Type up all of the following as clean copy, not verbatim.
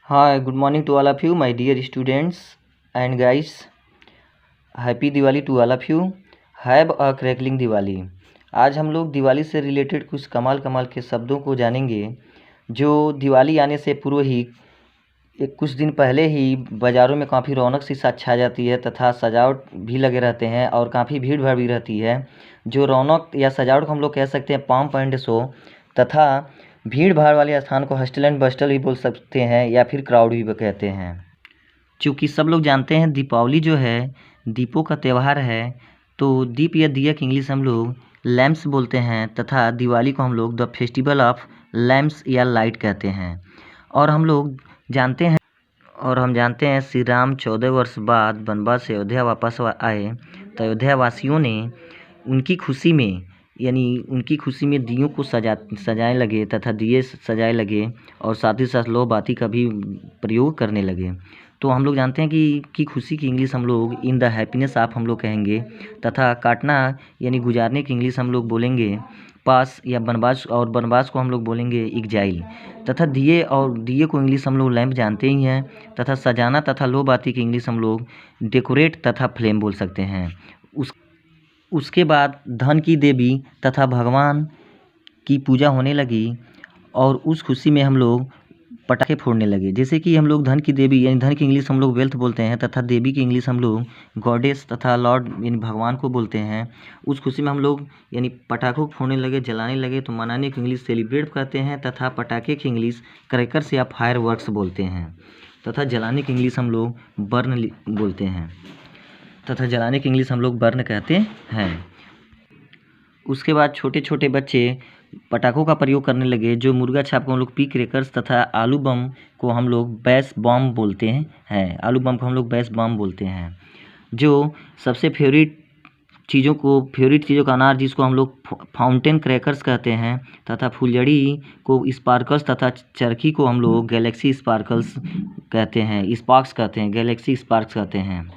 Hi, good morning to all of you, my dear students and guys. Happy Diwali to all of you. Have a crackling Diwali. आज हम लोग दिवाली से related कुछ कमाल कमाल के शब्दों को जानेंगे जो दिवाली आने से पूर्व ही कुछ दिन पहले ही बाज़ारों में काफ़ी रौनक सी सा छा जाती है तथा सजावट भी लगे रहते हैं और काफ़ी भीड़ भाड़ भी रहती है। जो रौनक या सजावट को हम लोग कह सकते हैं पॉम्प एंड शो, तथा भीड़ भाड़ वाले स्थान को हस्टल एंड बस्टल भी बोल सकते हैं या फिर क्राउड भी कहते हैं। चूँकि सब लोग जानते हैं दीपावली जो है दीपों का त्यौहार है, तो दीप या दिया की इंग्लिश हम लोग लैम्प्स बोलते हैं तथा दिवाली को हम लोग द फेस्टिवल ऑफ लैम्प्स या लाइट कहते हैं। और हम जानते हैं श्री राम 14 वर्ष बाद वनवास से अयोध्या वापस आए, तो अयोध्या वासियों ने उनकी खुशी में दियों को सजाने लगे तथा दिए सजाए लगे और साथ ही साथ लो बाती का भी प्रयोग करने लगे। तो हम लोग जानते हैं कि खुशी की इंग्लिश हम लोग इन द हैप्पीनेस ऑफ हम लोग कहेंगे, तथा काटना यानी गुजारने की इंग्लिश हम लोग बोलेंगे पास या वनवास, और वनवास को हम लोग बोलेंगे एग्जाइल। तथा दिए को इंग्लिश हम लोग लैंप जानते ही हैं, तथा सजाना तथा लो बाती की इंग्लिश हम लोग डेकोरेट तथा फ्लेम बोल सकते हैं। उसके बाद धन की देवी तथा भगवान की पूजा होने लगी और उस खुशी में हम लोग पटाखे फोड़ने लगे। जैसे कि हम लोग धन की देवी यानी धन की इंग्लिश हम लोग वेल्थ बोलते हैं तथा देवी की इंग्लिश हम लोग गॉडेस तथा लॉर्ड यानी भगवान को बोलते हैं। उस खुशी में हम लोग यानी पटाखों को फोड़ने लगे, जलाने लगे, तो मनाने की इंग्लिश सेलिब्रेट कहते हैं तथा पटाखे की इंग्लिश क्रैकर्स या फायर वर्क्स बोलते हैं, तथा जलाने की इंग्लिश हम लोग बर्न बोलते हैं बर्न कहते हैं। उसके बाद छोटे छोटे बच्चे पटाखों का प्रयोग करने लगे, जो मुर्गा छाप को हम लोग पी क्रैकर्स तथा आलू बम को हम लोग बैस बम बोलते हैं। जो सबसे फेवरेट चीज़ों का अनार जिसको हम लोग फाउंटेन क्रैकर्स कहते हैं, तथा फुलझड़ी को स्पार्कल्स तथा चरखी को हम लोग गैलेक्सी स्पार्क्स कहते हैं।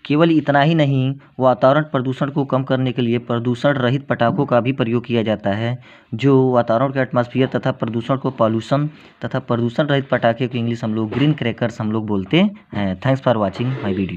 केवल इतना ही नहीं, वातावरण प्रदूषण को कम करने के लिए प्रदूषण रहित पटाखों का भी प्रयोग किया जाता है, जो वातावरण के एटमॉस्फेयर तथा प्रदूषण को पॉल्यूशन तथा प्रदूषण रहित पटाखे की इंग्लिश हम लोग ग्रीन क्रैकर्स हम लोग बोलते हैं। Thanks for watching my video.